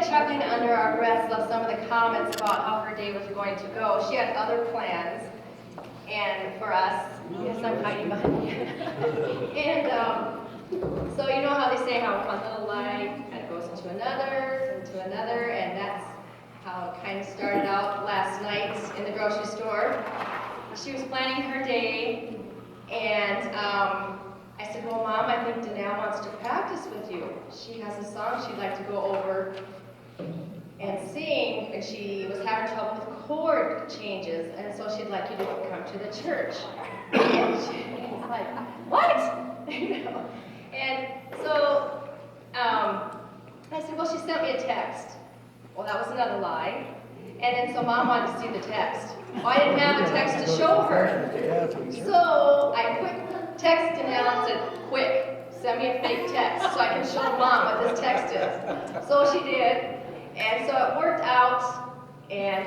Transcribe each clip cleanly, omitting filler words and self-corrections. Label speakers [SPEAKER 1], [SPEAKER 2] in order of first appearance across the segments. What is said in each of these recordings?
[SPEAKER 1] of chuckling under our breaths of some of the comments about how her day was going to go. She had other plans, and for us, yes, I'm hiding behind you. And so you know how they say how one little lie kind of goes into another, and that's how it kind of started out last night in the grocery store. She was planning her day, and I said, well, Mom, I think Danelle wants to practice with you. She has a song she'd like to go over and sing, and she was having trouble with chord changes, and so she'd like you to come to the church. And she's like, what? You know? And so I said, well, she sent me a text. Well, that was another lie. And then so Mom wanted to see the text. Well, I didn't have a text to show her. So I quick texted Danelle and said, quick, send me a fake text so I can show Mom what this text is. So she did. And so it worked out. And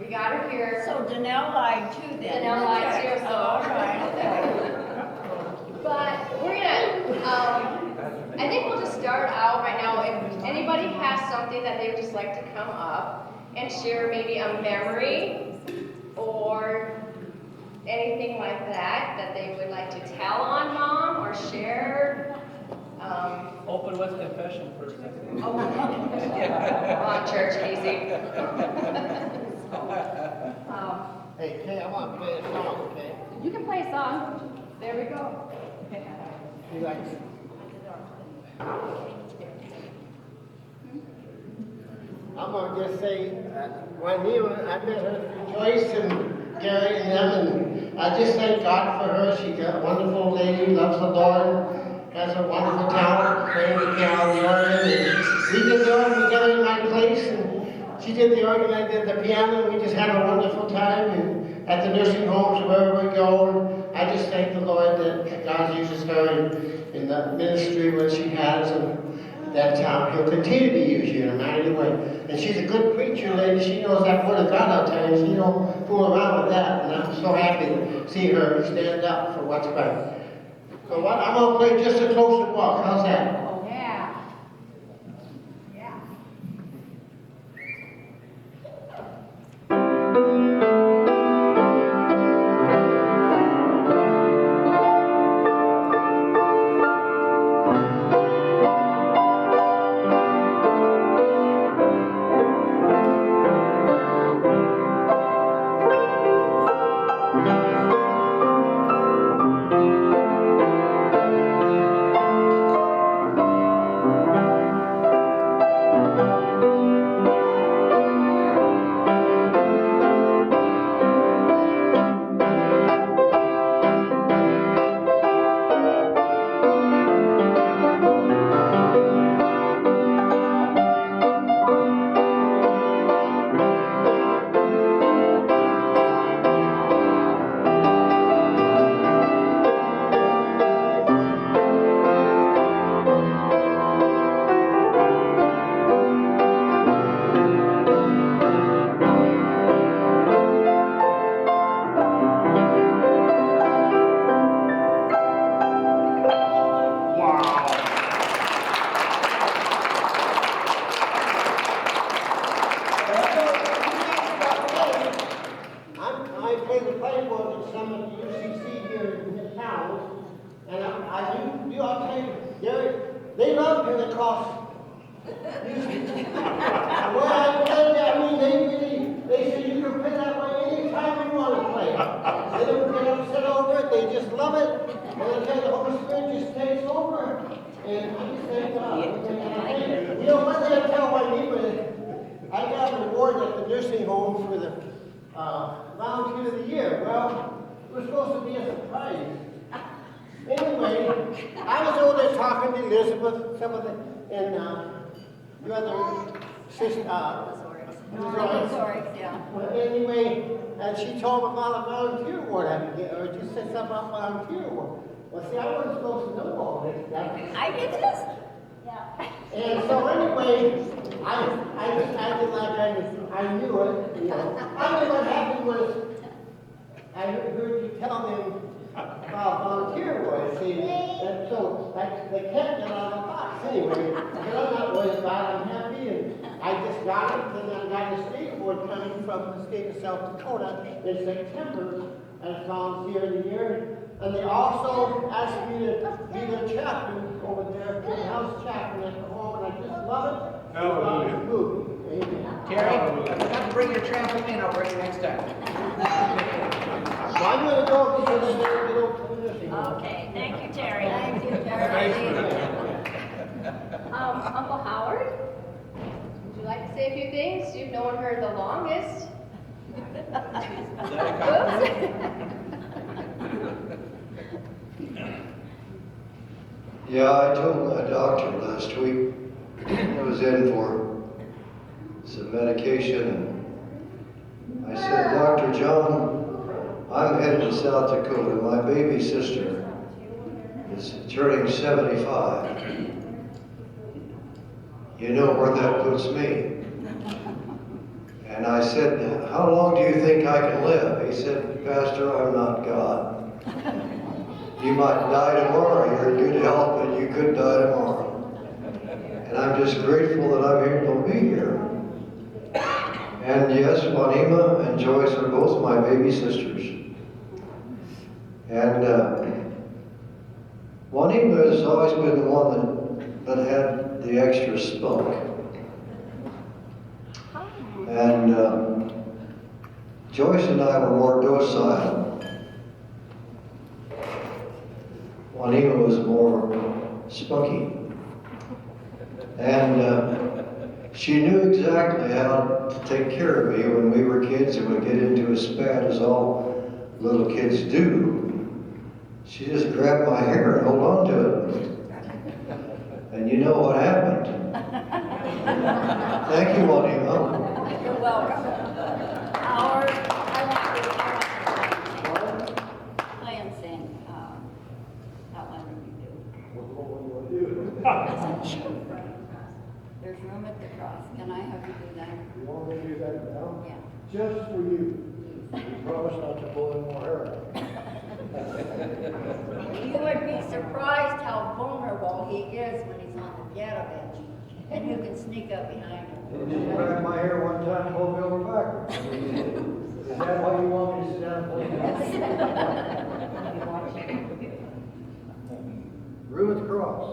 [SPEAKER 1] we got her here.
[SPEAKER 2] So Danelle lied too then.
[SPEAKER 1] Danelle lied too, so.
[SPEAKER 2] All right.
[SPEAKER 1] But we're gonna, I think we'll just start out right now. If anybody has something that they would just like to come up and share, maybe a memory or anything like that they would like to tell on Mom or share.
[SPEAKER 3] Open with confession first.
[SPEAKER 1] Come on, church, easy.
[SPEAKER 4] Hey, Kay, I want to play a song, okay?
[SPEAKER 1] You can play a song. There we go.
[SPEAKER 4] You like it? I'm going to just say, Wanema, I met her, Joyce and Gary and them, and I just thank God for her. She's a wonderful lady, loves the Lord, has a wonderful talent, playing the piano, the organ, and we did the organ together in my place, and she did the organ, I did the piano, and we just had a wonderful time, and at the nursing homes, wherever we go, and I just thank the Lord that God uses her in the ministry what she has, and that He'll continue to use you in a mighty way. And she's a good preacher, lady. She knows that word of God out there, and she don't fool around with that. And I'm so happy to see her stand up for what's right. So what? I'm going to play Just a Closer Walk. How's that?
[SPEAKER 2] Yeah. Yeah.
[SPEAKER 4] Volunteer of the Year. Well, it was supposed to be a surprise. Anyway, I was over there talking to Elizabeth, some of the, and the other sister,
[SPEAKER 2] Wieczorek, yeah.
[SPEAKER 4] Well, anyway, and she told me about a volunteer award I could get, or just said something about volunteer award. Well, see, I wasn't supposed to know all this stuff.
[SPEAKER 2] I did this. Yeah.
[SPEAKER 4] And so anyway, I just acted like I knew it, you know. I mean, what happened was, I heard you tell them about volunteer awards, see, and so they kept it on the box anyway. But I'm not worried about it, I'm happy, and I just got it, and I got a skateboard coming from the state of South Dakota in September as volunteer of the year. And they also asked me to be their chaplain over there, the house chaplain at the home, and I just love it.
[SPEAKER 5] Hallelujah.
[SPEAKER 4] It's moving. Amen.
[SPEAKER 3] Terry, I forgot to bring your trampoline, I'll bring it next time.
[SPEAKER 4] So I'm gonna go because I'm gonna get over to this.
[SPEAKER 2] Okay, thank you, Terry.
[SPEAKER 1] Thank you,
[SPEAKER 5] Thanks for
[SPEAKER 1] Terry.
[SPEAKER 5] that.
[SPEAKER 1] Uncle Howard, would you like to say a few things? You've known her the longest.
[SPEAKER 6] Yeah, I told my doctor last week I was in for some medication, and I said, Dr. John, I'm headed to South Dakota. My baby sister is turning 75. You know where that puts me. And I said, how long do you think I can live? He said, Pastor, I'm not God. You might die tomorrow. You're in good health, but you could die tomorrow. And I'm just grateful that I'm able to be here. And yes, Wanema and Joyce are both my baby sisters. And Wanema has always been the one that had the extra spunk. And Joyce and I were more docile. Wanema was more spunky. And she knew exactly how to take care of me when we were kids and would get into a spat, as all little kids do. She just grabbed my hair and hold on to it. And you know what happened. Thank you, Wanema.
[SPEAKER 2] You're welcome. Howard, I want to play and sing that one you do. There's room at the cross. Can I have you do that?
[SPEAKER 6] You want me to do that now?
[SPEAKER 2] Yeah.
[SPEAKER 6] Just for you. You promise not to pull any more hair out.
[SPEAKER 2] You would be surprised how vulnerable he is when he's on the piano bench. And you can sneak up behind him.
[SPEAKER 6] You just grabbed my hair one time and pulled me over backwards. Is that why you want me to sit down and play? Room at the cross.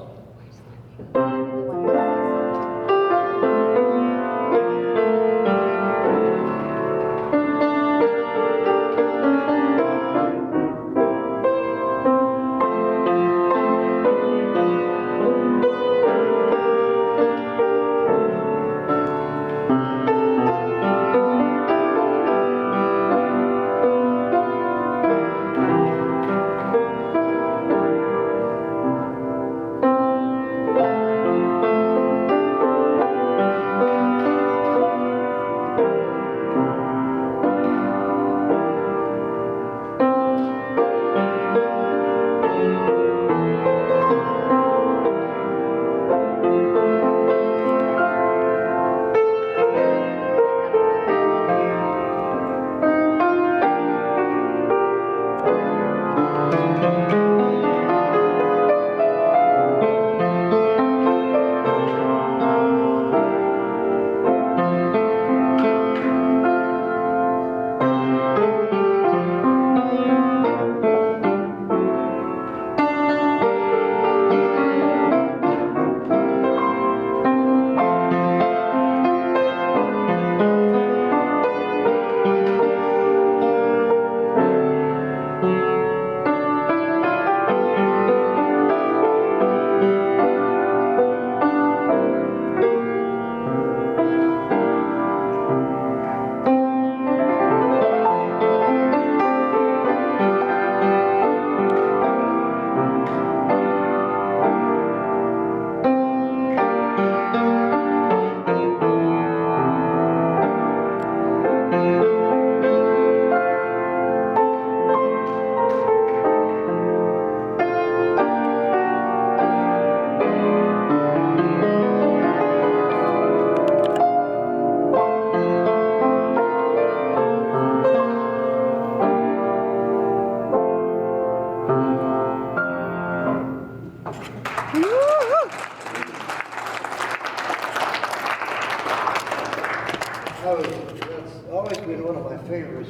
[SPEAKER 4] favors.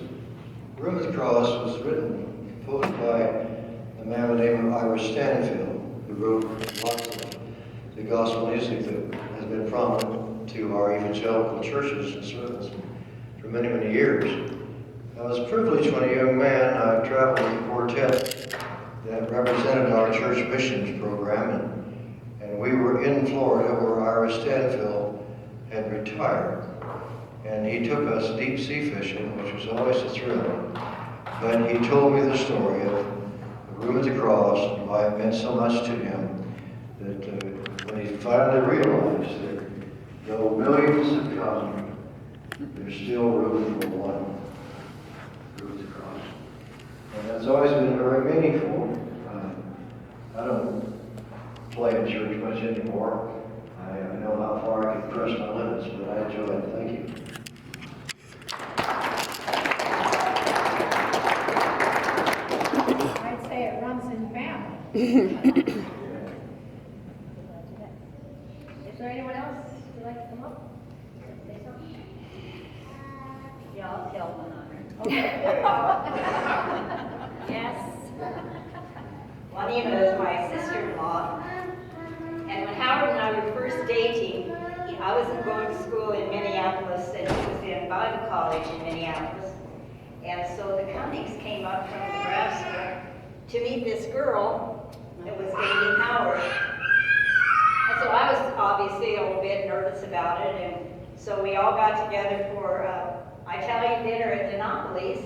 [SPEAKER 6] Room at the Cross was written, composed by a man by the name of Ira Stanfield, who wrote lots of the gospel music that has been prominent to our evangelical churches and sermons for many, many years. I was privileged when a young man, I traveled with a quartet that represented our church missions program, and we were in Florida where Ira Stanfield had retired. And he took us deep sea fishing, which was always a thrill. But he told me the story of the Room at the Cross and why it meant so much to him that when he finally realized that though millions have come, there's still room for one. Room at the Cross. And that's always been very meaningful. I don't play in church much anymore. I know how far I can press my limits, but I enjoy it. Thank you.
[SPEAKER 7] I'd say it runs in family.
[SPEAKER 1] Is there anyone else who'd like to come up? Say something?
[SPEAKER 2] Yeah, I'll tell one on her.
[SPEAKER 1] Okay, there you go.
[SPEAKER 2] Yes. Wanema is my sister-in-law. And when Howard and I were first dating, I was going to school in Minneapolis and he was in Bible college in Minneapolis. And so the Cummings came up from Nebraska to meet this girl that was dating Howard. And so I was obviously a little bit nervous about it. And so we all got together for Italian dinner at Dinopoli's.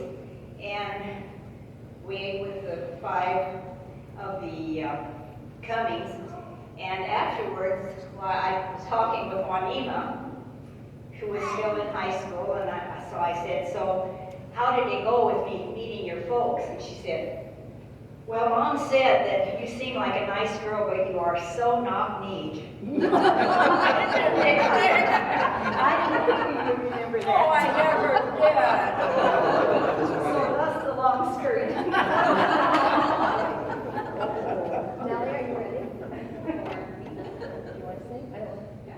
[SPEAKER 2] And we ate with the 5 of the Cummings. And afterwards, I was talking with Wanema, who was still in high school, and so I said, so how did it go with me meeting your folks? And she said, well, Mom said that you seem like a nice girl, but you are so knock-kneed. I don't know if you remember that.
[SPEAKER 7] Oh, I never did.
[SPEAKER 2] So that's the long skirt.
[SPEAKER 1] Nellie, are you ready? You want to sing? I don't know. Yeah.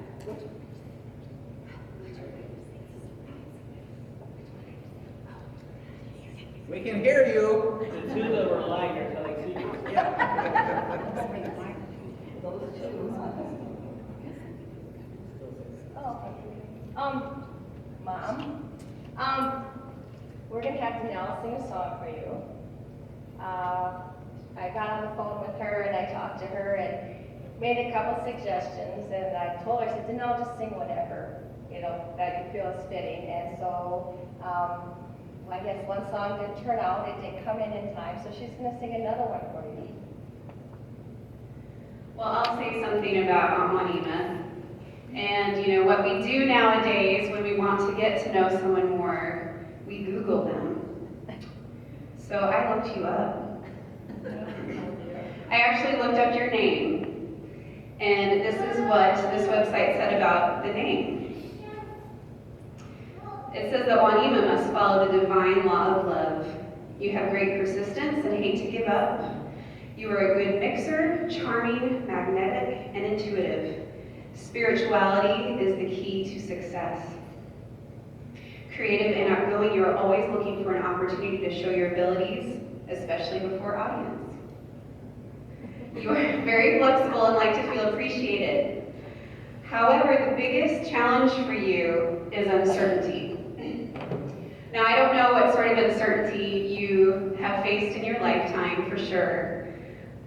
[SPEAKER 3] We can hear you.
[SPEAKER 5] The two that were alike are telling secrets.
[SPEAKER 1] Oh, Mom, we're gonna have Danelle sing a song for you. I got on the phone with her and I talked to her and made a couple suggestions, and I told her, I said, Danelle, just sing whatever, you know, that you feel is fitting. And so, I guess one song didn't turn out, it didn't come in time, so she's gonna sing another one for you.
[SPEAKER 8] Well, I'll say something about Aunt Wanema. And you know, what we do nowadays when we want to get to know someone more, we Google them. So I looked you up. I actually looked up your name. And this is what this website said about the name. It says that Wanema must follow the divine law of love. You have great persistence and hate to give up. You are a good mixer, charming, magnetic, and intuitive. Spirituality is the key to success. Creative and outgoing, you are always looking for an opportunity to show your abilities, especially before audience. You are very flexible and like to feel appreciated. However, the biggest challenge for you is uncertainty. Now, I don't know what sort of uncertainty you have faced in your lifetime for sure,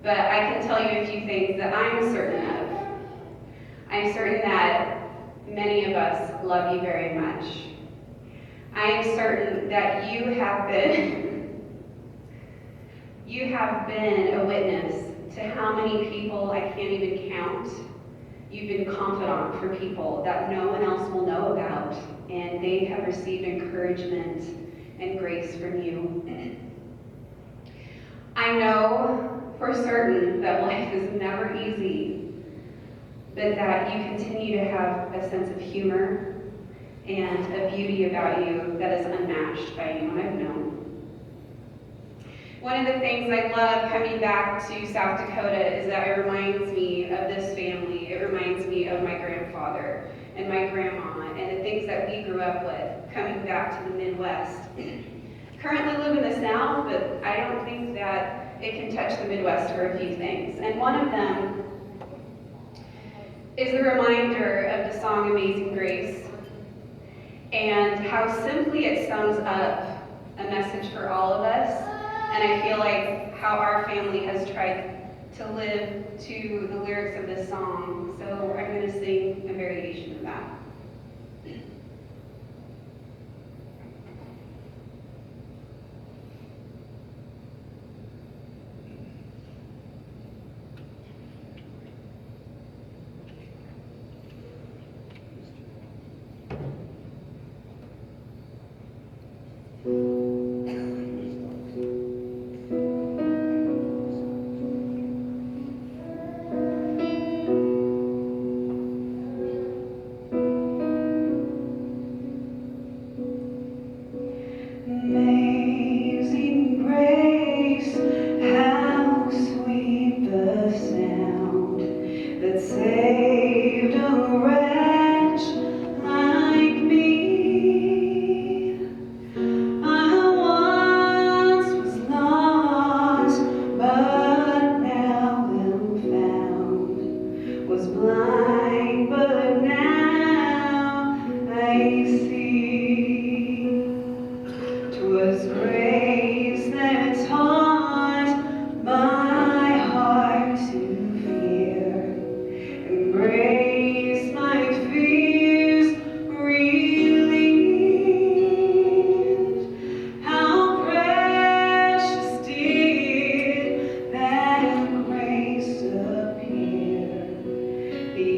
[SPEAKER 8] but I can tell you a few things that I'm certain of. I'm certain that many of us love you very much. I am certain that you have been a witness to how many people I can't even count. You've been confidant for people that no one else will know about, and they have received encouragement and grace from you. I know for certain that life is never easy, but that you continue to have a sense of humor and a beauty about you that is unmatched by anyone I've known. One of the things I love coming back to South Dakota is that it reminds me of this family. It reminds me of my grandfather and my grandma and the things that we grew up with coming back to the Midwest. currently live in the South, but I don't think that it can touch the Midwest for a few things. And one of them is the reminder of the song Amazing Grace and how simply it sums up a message for all of us. And I feel like how our family has tried to live to the lyrics of this song. So I'm going to sing a variation of that. Amazing grace, how sweet the sound that saved a wretch like me. I once was lost, but now am found, was blind, but now I see. 'Twas grace that taught my heart to fear, and grace my fears relieved. How precious did that grace appear, the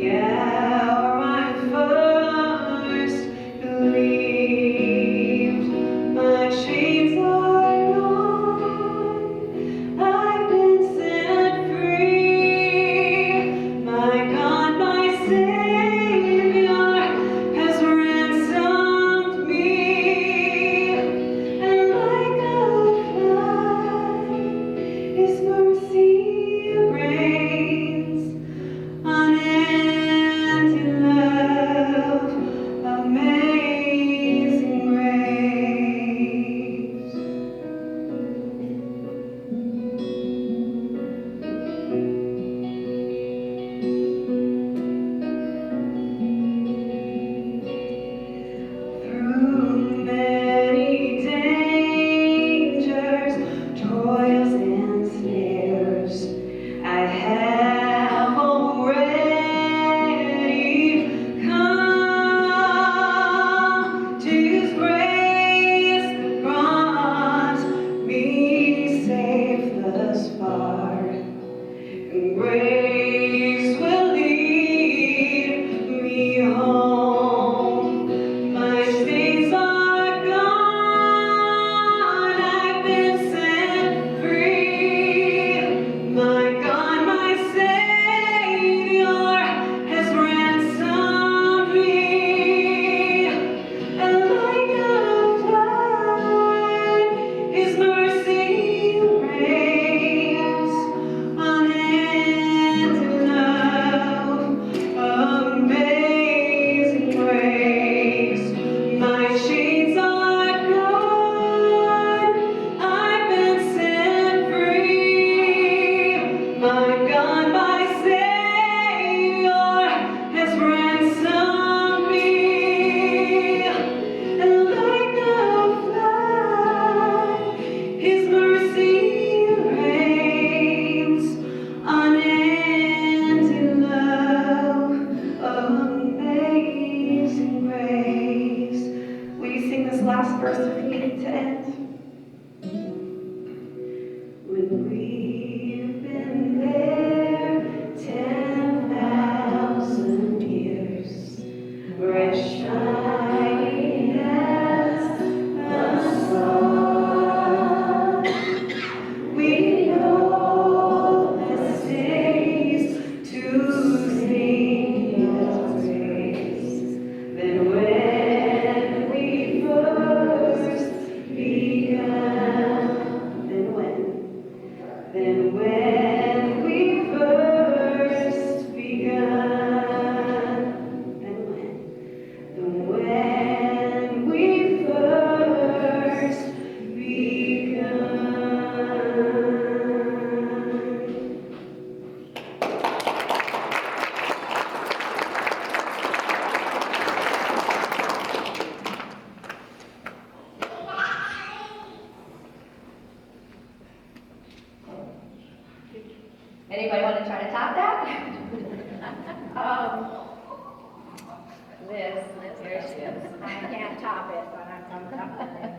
[SPEAKER 1] This, here she is.
[SPEAKER 7] I can't top it, but I'm coming up with it.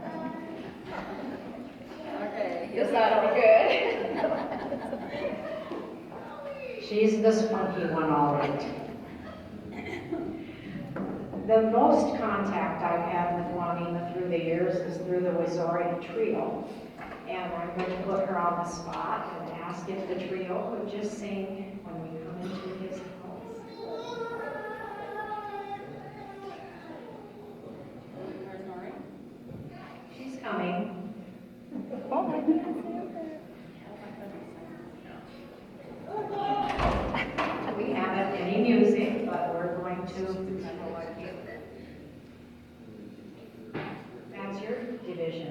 [SPEAKER 1] Okay. This ought to be good.
[SPEAKER 7] She's the spunky one, all right. The most contact I've had with Wanema through the years is through the Wieczorek trio. And I'm going to put her on the spot and ask if the trio would just sing when we come into his house. She's coming. We haven't any music, but we're going to. That's your division.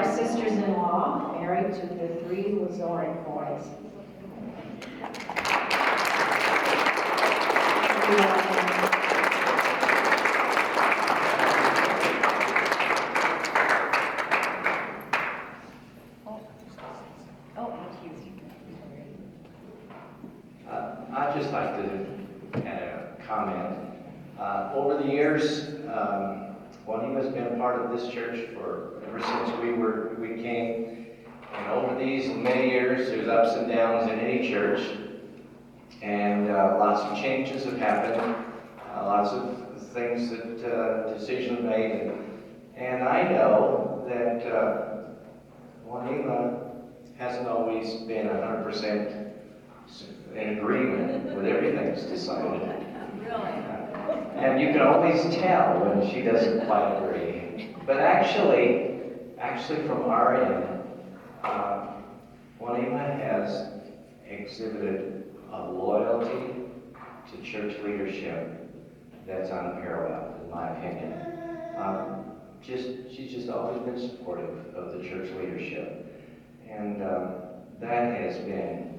[SPEAKER 7] Sisters-in-law married to the three Wieczorek boys.
[SPEAKER 9] I'd just like to add a comment. Over the years, Wanema's been a part of this church ever since we came. And over these many years, there's ups and downs in any church. And lots of changes have happened. Lots of things decisions made. And I know that Wanema hasn't always been 100% in agreement with everything that's decided. And you can always tell when she doesn't quite agree. But actually from our end, Wanema has exhibited a loyalty to church leadership that's unparalleled, in my opinion. She's just always been supportive of the church leadership. And that has been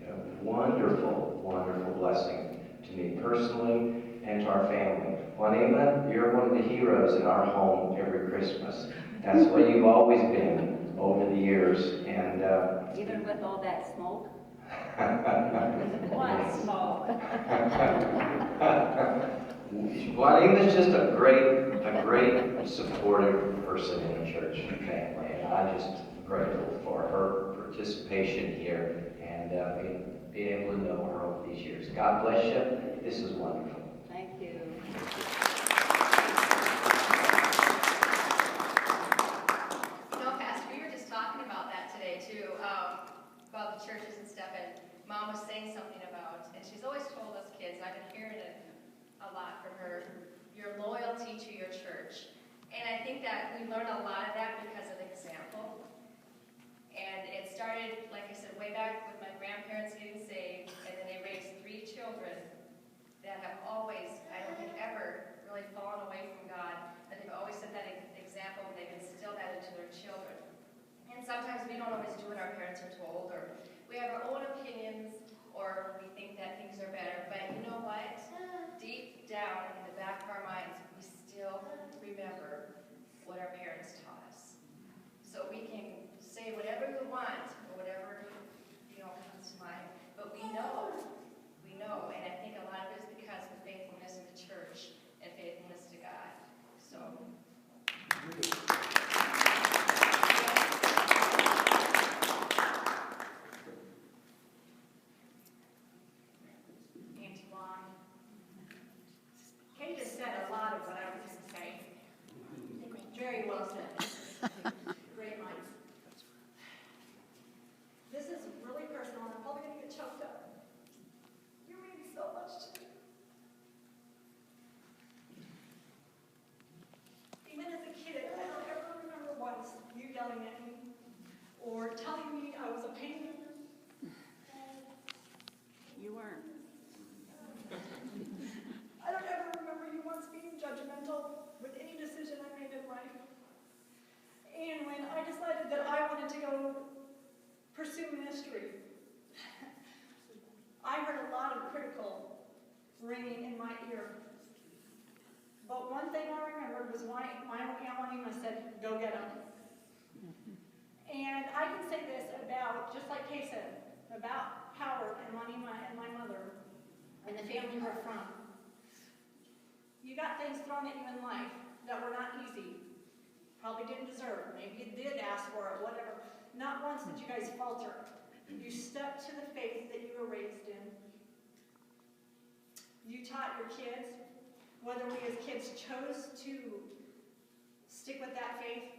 [SPEAKER 9] a wonderful, wonderful blessing to me personally and to our family. Wanema, you're one of the heroes in our home every Christmas. That's what you've always been. over the years, and
[SPEAKER 2] Even with all that smoke?
[SPEAKER 7] What smoke?
[SPEAKER 9] Wanema's just a great supportive person in the church family, and I'm just grateful for her participation here and being able to know her over these years. God bless you. This is wonderful.
[SPEAKER 2] Thank you.
[SPEAKER 1] Pastor, we were just talking about that today too, about the churches and stuff, and Mom was saying something about, and she's always told us kids, and I've been hearing it a lot from her, your loyalty to your church. And I think that we learn a lot of that because of example. And it started, like I said, way back with my grandparents getting saved, and then they raised 3 children that have always, I don't think ever, really fallen away from God, but they've always set that example, and they've instilled that into their children. And sometimes we don't always do what our parents are told, or we have our own opinions, or we think that things are better. But you know what? Deep down in the back of our minds, we still remember what our parents taught us. So we can say whatever we want, or whatever, comes to mind. But we know, and I think a lot of it is because of the faithfulness of the church and faithfulness to God. So.
[SPEAKER 7] Auntie Lon. Kate has said a lot of what I was going to say. Very well said. Great minds. This is really personal, and I'm probably going to get choked up. You mean so much to me. Even as a kid, I don't ever remember once you yelling at me or telling me I was a pain.
[SPEAKER 2] You weren't.
[SPEAKER 7] I don't ever remember you once being judgmental with any decision I made in life. And when I decided that I wanted to go pursue ministry, I heard a lot of critical ringing in my ear. But one thing I remembered was my Aunt Wanema said, go get him. And I can say this about, just like Kay said, about Howard and Wanema and my mother and the family we're from. You got things thrown at you in life that were not easy. Probably didn't deserve. Maybe you did ask for it, whatever. Not once did you guys falter. You stuck to the faith that you were raised in. You taught your kids, whether we as kids chose to stick with that faith.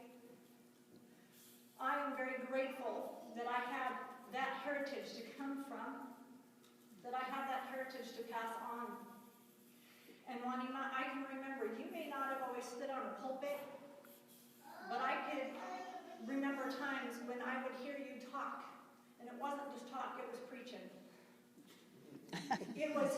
[SPEAKER 7] I am very grateful that I have that heritage to come from, that I have that heritage to pass on. And Wanema, I can remember, you may not have always stood on a pulpit, but I could remember times when I would hear you talk, and it wasn't just talk, it was preaching. It was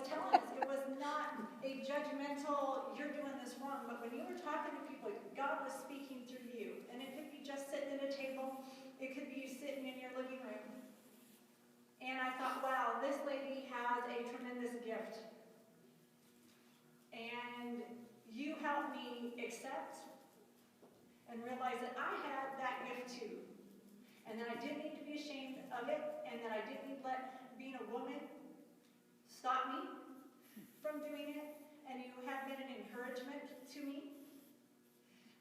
[SPEAKER 7] telling us, it was not a judgmental, you're doing this wrong, but when you were talking to people, God was speaking through you. And it could be just sitting at a table, it could be you sitting in your living room. And I thought, wow, this lady has a tremendous gift. And you helped me accept and realize that I had that gift too. And that I didn't need to be ashamed of it, and that I didn't need to let being a woman stop me from doing it. And you have been an encouragement to me.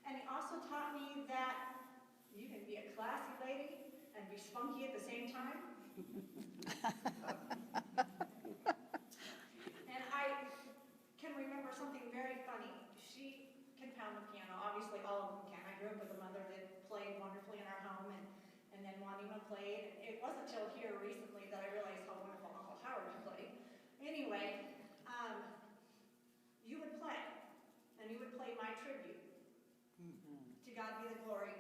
[SPEAKER 7] And he also taught me that you can be a classy lady and be spunky at the same time. And I can remember something very funny. She can pound the piano. Obviously, all of them can. I grew up with a mother that played wonderfully in our home, and then Wanema played. And it wasn't until here recently that I realized how wonderful Uncle Howard played. Anyway, you would play, and you would play My Tribute. To God be the glory.